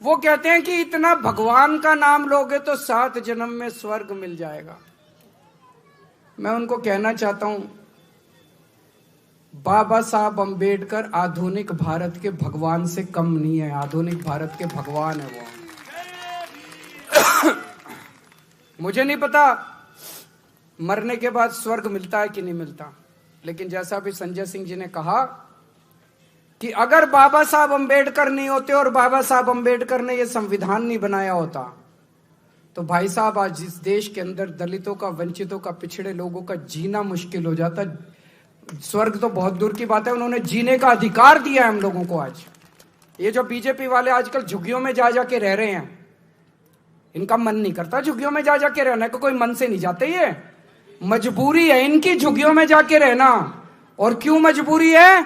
वो कहते हैं कि इतना भगवान का नाम लोगे तो 7 जन्म में स्वर्ग मिल जाएगा। मैं उनको कहना चाहता हूं, बाबा साहब अंबेडकर आधुनिक भारत के भगवान से कम नहीं है, आधुनिक भारत के भगवान है वो। मुझे नहीं पता मरने के बाद स्वर्ग मिलता है कि नहीं मिलता, लेकिन जैसा भी संजय सिंह जी ने कहा कि अगर बाबा साहब अंबेडकर नहीं होते और बाबा साहब अंबेडकर ने यह संविधान नहीं बनाया होता तो भाई साहब आज इस देश के अंदर दलितों का, वंचितों का, पिछड़े लोगों का जीना मुश्किल हो जाता। स्वर्ग तो बहुत दूर की बात है, उन्होंने जीने का अधिकार दिया है हम लोगों को। आज ये जो बीजेपी वाले आजकल झुग्गियों में जा जाके रह रहे हैं, इनका मन नहीं करता झुग्गियों में जा जाके रहने को, कोई मन से नहीं जाते, ये मजबूरी है इनकी झुग्गियों में जाके रहना। और क्यों मजबूरी है?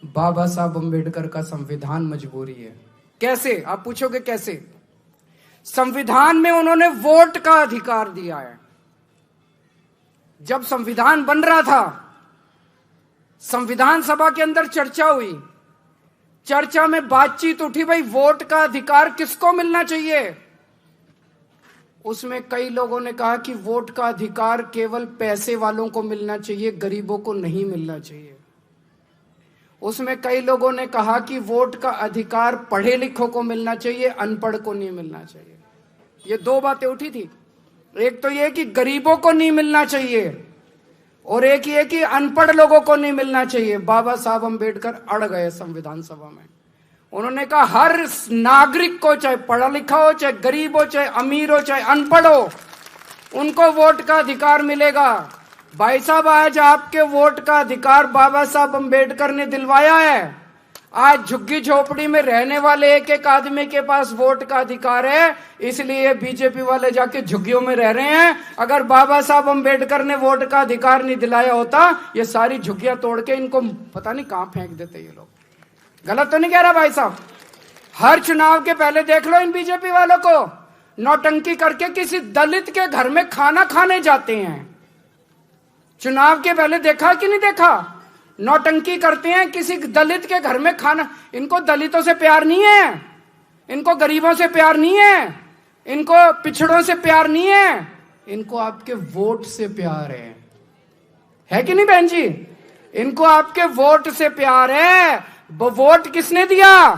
बाबा साहब अंबेडकर का संविधान मजबूरी है। कैसे? आप पूछोगे कैसे? संविधान में उन्होंने वोट का अधिकार दिया है। जब संविधान बन रहा था, संविधान सभा के अंदर चर्चा हुई, चर्चा में बातचीत उठी, भाई वोट का अधिकार किसको मिलना चाहिए। उसमें कई लोगों ने कहा कि वोट का अधिकार केवल पैसे वालों को मिलना चाहिए, गरीबों को नहीं मिलना चाहिए। उसमें कई लोगों ने कहा कि वोट का अधिकार पढ़े लिखों को मिलना चाहिए, अनपढ़ को नहीं मिलना चाहिए। ये दो बातें उठी थी। एक तो ये कि गरीबों को नहीं मिलना चाहिए और एक ये कि अनपढ़ लोगों को नहीं मिलना चाहिए। बाबा साहब अंबेडकर अड़ गए संविधान सभा में। उन्होंने कहा हर नागरिक को, चाहे पढ़ा लिखा हो, चाहे गरीब हो, चाहे अमीर हो, चाहे अनपढ़ हो, उनको वोट का अधिकार मिलेगा। भाई साहब, आज आपके वोट का अधिकार बाबा साहब अंबेडकर ने दिलवाया है। आज झुग्गी झोपड़ी में रहने वाले एक एक आदमी के पास वोट का अधिकार है, इसलिए बीजेपी वाले जाके झुग्गियों में रह रहे हैं। अगर बाबा साहब अंबेडकर ने वोट का अधिकार नहीं दिलाया होता, ये सारी झुग्गियां तोड़ के इनको पता नहीं कहां फेंक देते ये लोग। गलत तो नहीं कह रहा भाई साहब? हर चुनाव के पहले देख लो इन बीजेपी वालों को, नौटंकी करके किसी दलित के घर में खाना खाने जाते हैं। चुनाव के पहले देखा कि नहीं देखा? नौटंकी करते हैं किसी दलित के घर में खाना। इनको दलितों से प्यार नहीं है, इनको गरीबों से प्यार नहीं है, इनको पिछड़ों से प्यार नहीं है, इनको आपके वोट से प्यार है कि नहीं बहन जी? इनको आपके वोट से प्यार है। वो वोट किसने दिया?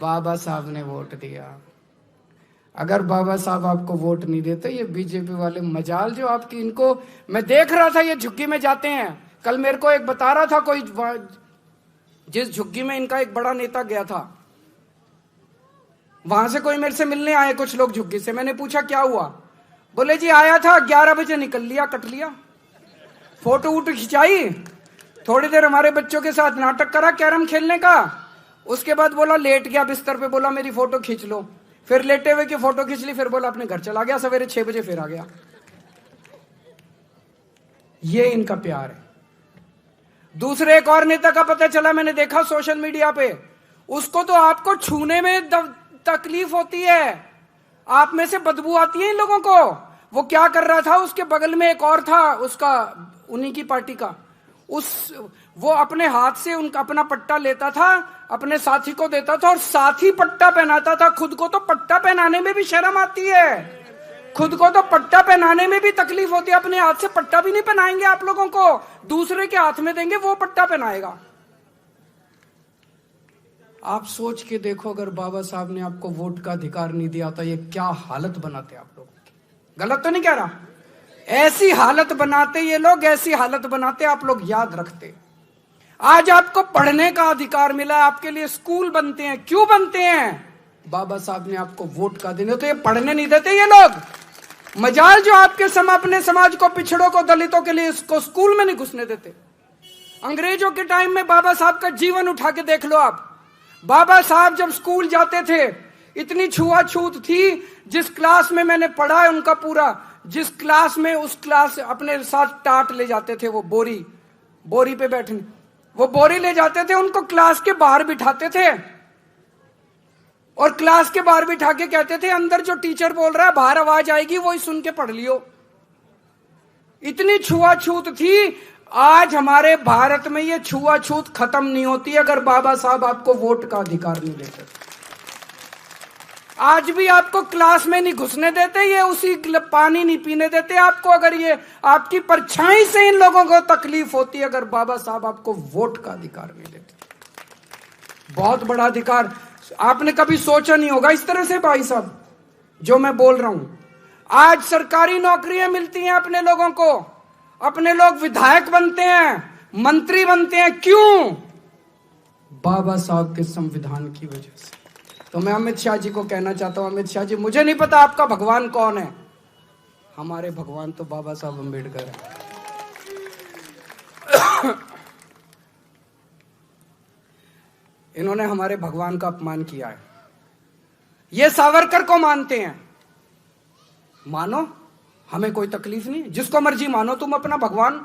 बाबा साहब ने वोट दिया। अगर बाबा साहब आपको वोट नहीं देते, ये बीजेपी वाले मजाल जो आपकी, इनको मैं देख रहा था, ये झुग्गी में जाते हैं। कल मेरे को एक बता रहा था कोई, जिस झुग्गी में इनका एक बड़ा नेता गया था, वहां से कोई मेरे से मिलने आए कुछ लोग झुग्गी से। मैंने पूछा क्या हुआ? बोले जी आया था, 11 बजे निकल लिया, कट लिया। फोटो वोटो खिंचाई, थोड़ी देर हमारे बच्चों के साथ नाटक करा कैरम खेलने का, उसके बाद बोला लेट गया बिस्तर पे, बोला मेरी फोटो खींच लो। फिर लेटे हुए की फोटो खींच ली, फिर बोला अपने घर चला गया। सवेरे 6 बजे फिर आ गया। ये इनका प्यार है। दूसरे एक और नेता का पता चला, मैंने देखा सोशल मीडिया पे, उसको तो आपको छूने में तकलीफ होती है, आप में से बदबू आती है इन लोगों को। वो क्या कर रहा था, उसके बगल में एक और था उसका, उन्हीं की पार्टी का, वो अपने हाथ से उनका अपना पट्टा लेता था, अपने साथी को देता था और साथी पट्टा पहनाता था। खुद को तो पट्टा पहनाने में भी शर्म आती है, खुद को तो पट्टा पहनाने में भी तकलीफ होती है। अपने हाथ से पट्टा भी नहीं पहनाएंगे आप लोगों को, दूसरे के हाथ में देंगे, वो पट्टा पहनाएगा। आप सोच के देखो, अगर बाबा साहब ने आपको वोट का अधिकार नहीं दिया था, ये क्या हालत बनाते आप लोगों की। गलत तो नहीं कह रहा? ऐसी हालत बनाते ये लोग, ऐसी हालत बनाते आप लोग याद रखते। आज आपको पढ़ने का अधिकार मिला, आपके लिए स्कूल बनते हैं। क्यों बनते हैं? बाबा साहब ने आपको वोट का देने, तो ये पढ़ने नहीं देते ये लोग। मजाल जो आपके अपने समाज को, पिछड़ों को, दलितों के लिए इसको स्कूल में नहीं घुसने देते। अंग्रेजों के टाइम में बाबा साहब का जीवन उठा के देख लो आप। बाबा साहब जब स्कूल जाते थे, इतनी छुआछूत थी। जिस क्लास में मैंने पढ़ा है उनका पूरा, जिस क्लास में, उस क्लास अपने साथ टाट ले जाते थे, वो बोरी पे बैठने, वो बोरी ले जाते थे, उनको क्लास के बाहर बिठाते थे और क्लास के बाहर बिठा के कहते थे अंदर जो टीचर बोल रहा है बाहर आवाज आएगी, वही सुन के पढ़ लियो। इतनी छुआछूत थी। आज हमारे भारत में ये छुआछूत खत्म नहीं होती अगर बाबा साहब आपको वोट का अधिकार नहीं देते। आज भी आपको क्लास में नहीं घुसने देते, ये उसी पानी नहीं पीने देते आपको। अगर ये आपकी परछाई से इन लोगों को तकलीफ होती है, अगर बाबा साहब आपको वोट का अधिकार नहीं देते। बहुत बड़ा अधिकार, आपने कभी सोचा नहीं होगा इस तरह से भाई साहब जो मैं बोल रहा हूं। आज सरकारी नौकरियां मिलती हैं अपने लोगों को, अपने लोग विधायक बनते हैं, मंत्री बनते हैं, क्यों? बाबा साहब के संविधान की वजह से। तो मैं अमित शाह जी को कहना चाहता हूं, अमित शाह जी, मुझे नहीं पता आपका भगवान कौन है, हमारे भगवान तो बाबा साहब अम्बेडकर है। इन्होंने हमारे भगवान का अपमान किया है। ये सावरकर को मानते हैं, मानो, हमें कोई तकलीफ नहीं, जिसको मर्जी मानो तुम अपना भगवान।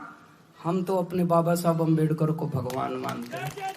हम तो अपने बाबा साहब अम्बेडकर को भगवान मानते हैं।